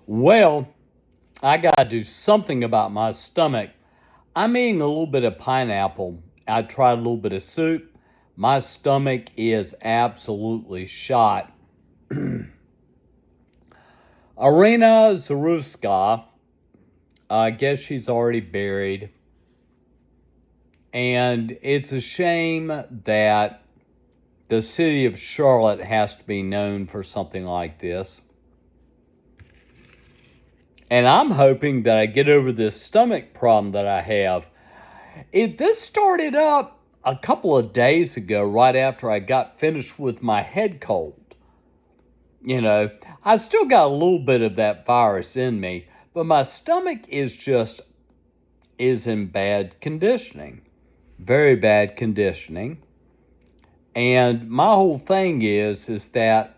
Well, I got to do something about my stomach. I'm eating a little bit of pineapple. I tried a little bit of soup. My stomach is absolutely shot. Arena Zaruska, I guess she's already buried. And it's a shame that the city of Charlotte has to be known for something like this. And I'm hoping that I get over this stomach problem that I have. This started up a couple of days ago, right after I got finished with my head cold. I still got a little bit of that virus in me, but my stomach is in bad conditioning. Very bad conditioning. And my whole thing is that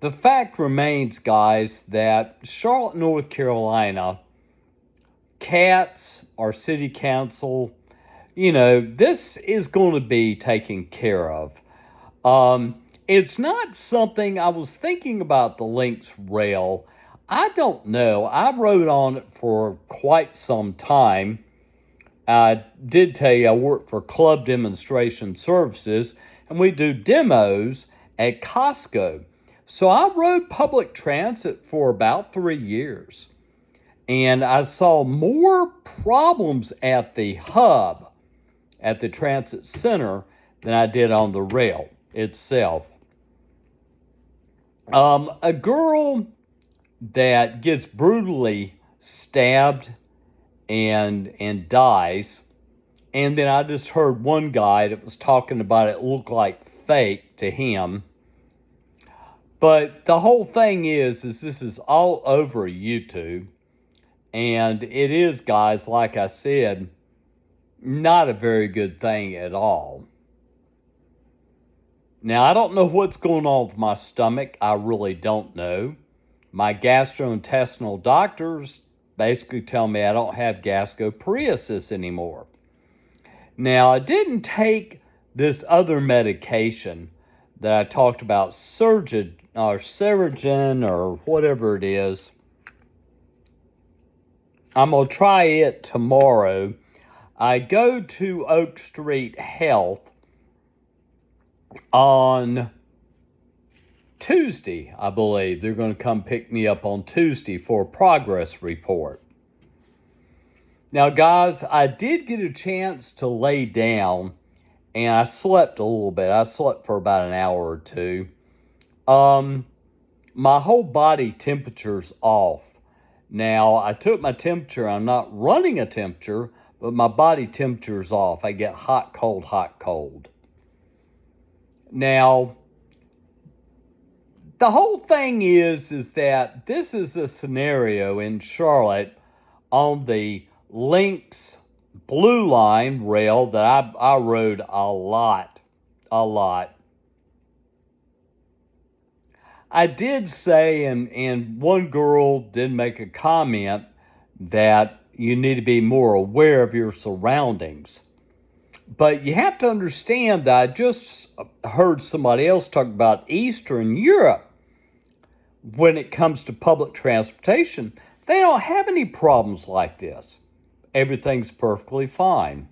the fact remains, guys, that Charlotte, North Carolina, cats, our city council, this is going to be taken care of. It's not something I was thinking about the Lynx Rail. I don't know. I rode on it for quite some time. I did tell you I work for Club Demonstration Services, and we do demos at Costco. So I rode public transit for about 3 years. And I saw more problems at the hub, at the transit center, than I did on the rail itself. A girl that gets brutally stabbed and dies. And then I just heard one guy that was talking about it looked like fake to him. But the whole thing is this is all over YouTube. And it is, guys, like I said, not a very good thing at all. Now, I don't know what's going on with my stomach. I really don't know. My gastrointestinal doctors basically tell me I don't have gastroparesis anymore. Now, I didn't take this other medication that I talked about, Surgeon or Serigen or whatever it is. I'm going to try it tomorrow. I go to Oak Street Health on Tuesday, I believe. They're going to come pick me up on Tuesday for a progress report. Now, guys, I did get a chance to lay down, and I slept a little bit. I slept for about an hour or two. My whole body temperature's off. Now, I took my temperature. I'm not running a temperature, but my body temperature's off. I get hot, cold, hot, cold. Now, the whole thing is that this is a scenario in Charlotte on the Lynx Blue Line rail that I rode a lot. I did say, and one girl did make a comment that you need to be more aware of your surroundings. But you have to understand that I just heard somebody else talk about Eastern Europe. When it comes to public transportation, they don't have any problems like this. Everything's perfectly fine.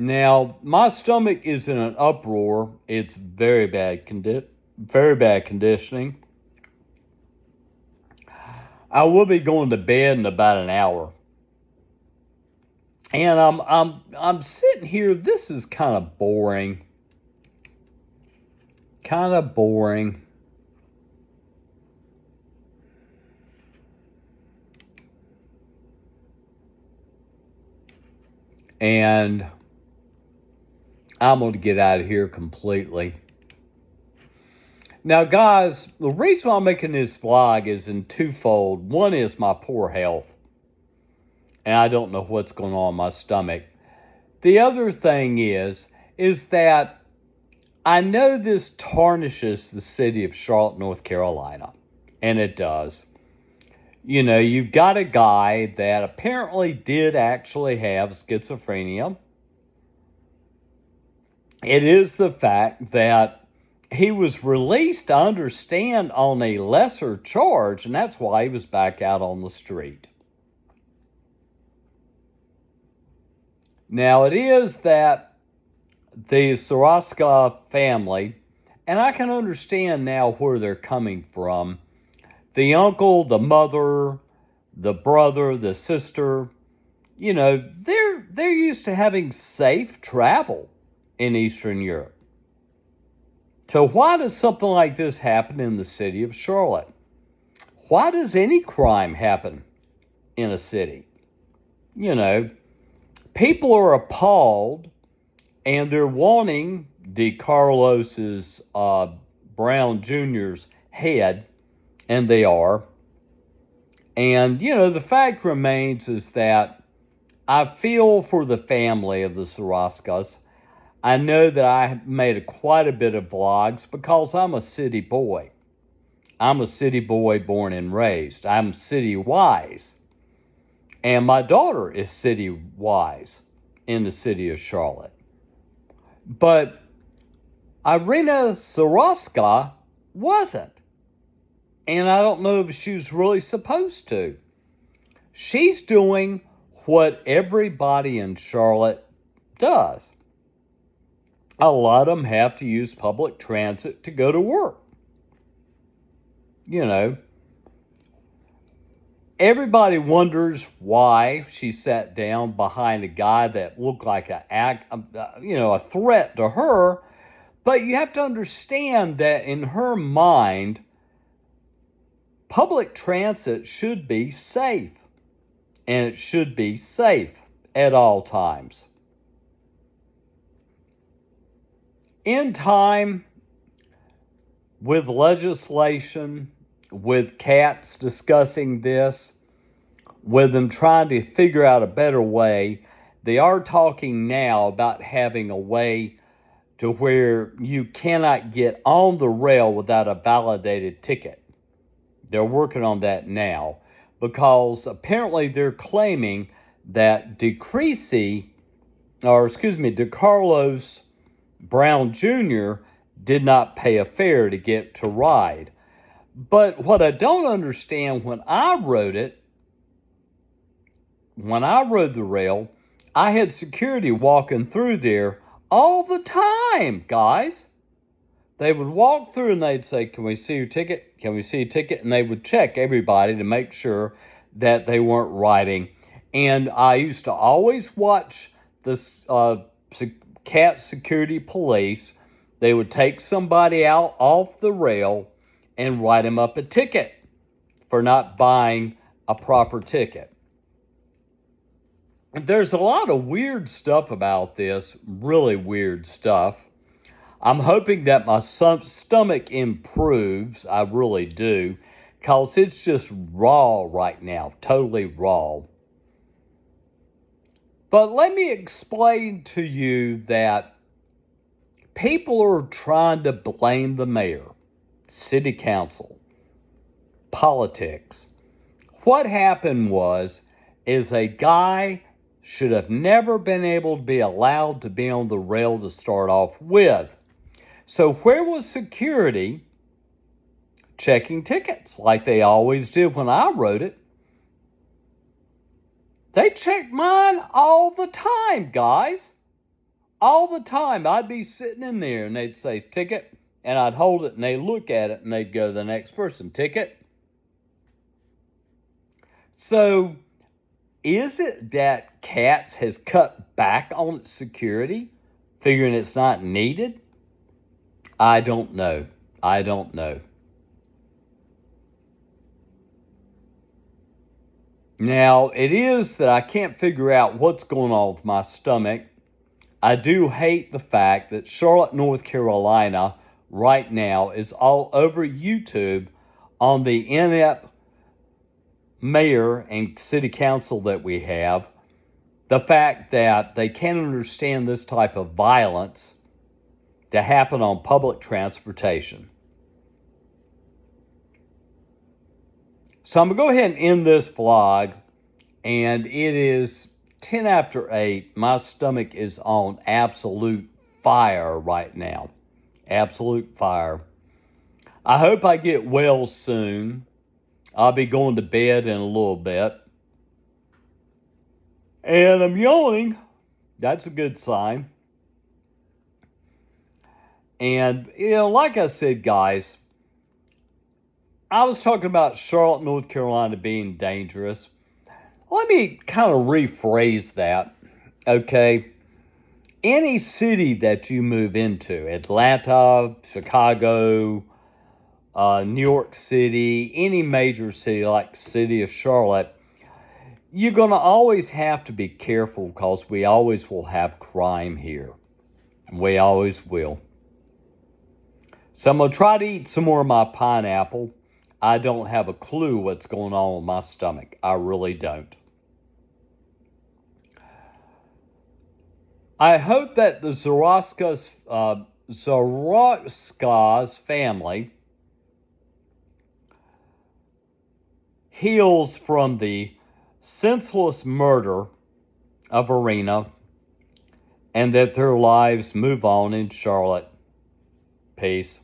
Now, my stomach is in an uproar. It's very bad conditioning. I will be going to bed in about an hour. And I'm sitting here. This is kind of boring. And I'm going to get out of here completely. Now, guys, the reason I'm making this vlog is in twofold. One is my poor health. And I don't know what's going on in my stomach. The other thing is that I know this tarnishes the city of Charlotte, North Carolina. And it does. You've got a guy that apparently did actually have schizophrenia. It is the fact that he was released, I understand, on a lesser charge, and that's why he was back out on the street. Now, it is that the Soroska family, and I can understand now where they're coming from. The uncle, the mother, the brother, the sister, they're used to having safe travel in Eastern Europe. So why does something like this happen in the city of Charlotte? Why does any crime happen in a city? People are appalled, and they're wanting DeCarlos's Brown Jr.'s head, and they are. And, the fact remains is that I feel for the family of the Soroskas. I know that I made quite a bit of vlogs because I'm a city boy. I'm a city boy born and raised. I'm city wise. And my daughter is city wise in the city of Charlotte. But Irina Soroska wasn't. And I don't know if she was really supposed to. She's doing what everybody in Charlotte does. A lot of them have to use public transit to go to work. Everybody wonders why she sat down behind a guy that looked like a threat to her. But you have to understand that in her mind, public transit should be safe. And it should be safe at all times. In time, with legislation, with cats discussing this, with them trying to figure out a better way, they are talking now about having a way to where you cannot get on the rail without a validated ticket. They're working on that now because apparently they're claiming that DeCarlos Brown Jr. did not pay a fare to get to ride. But what I don't understand, when I rode the rail, I had security walking through there all the time, guys. They would walk through and they'd say, "Can we see your ticket? Can we see your ticket?" And they would check everybody to make sure that they weren't riding. And I used to always watch this cat security police. They would take somebody out off the rail and write him up a ticket for not buying a proper ticket. There's a lot of weird stuff about this, really weird stuff. I'm hoping that my stomach improves. I really do, because it's just raw right now, totally raw. But let me explain to you that people are trying to blame the mayor, city council, politics. What happened is a guy should have never been able to be allowed to be on the rail to start off with. So where was security checking tickets like they always did when I rode it? They checked mine all the time, guys. All the time. I'd be sitting in there and they'd say, "Ticket," and I'd hold it and they'd look at it and they'd go to the next person, "Ticket." So, is it that CATS has cut back on its security, figuring it's not needed? I don't know. Now, it is that I can't figure out what's going on with my stomach. I do hate the fact that Charlotte, North Carolina, right now is all over YouTube on the inept mayor and city council that we have. The fact that they can't understand this type of violence to happen on public transportation. So I'm going to go ahead and end this vlog, and it is 10 after 8. My stomach is on absolute fire right now, Absolute fire. I hope I get well soon. I'll be going to bed in a little bit. And I'm yawning. That's a good sign. And, like I said, guys, I was talking about Charlotte, North Carolina being dangerous. Let me kind of rephrase that, okay? Any city that you move into, Atlanta, Chicago, New York City, any major city like the city of Charlotte, you're going to always have to be careful because we always will have crime here. We always will. So I'm going to try to eat some more of my pineapple. I don't have a clue what's going on with my stomach. I really don't. I hope that the Zoroastria's family heals from the senseless murder of Irina and that their lives move on in Charlotte. Peace.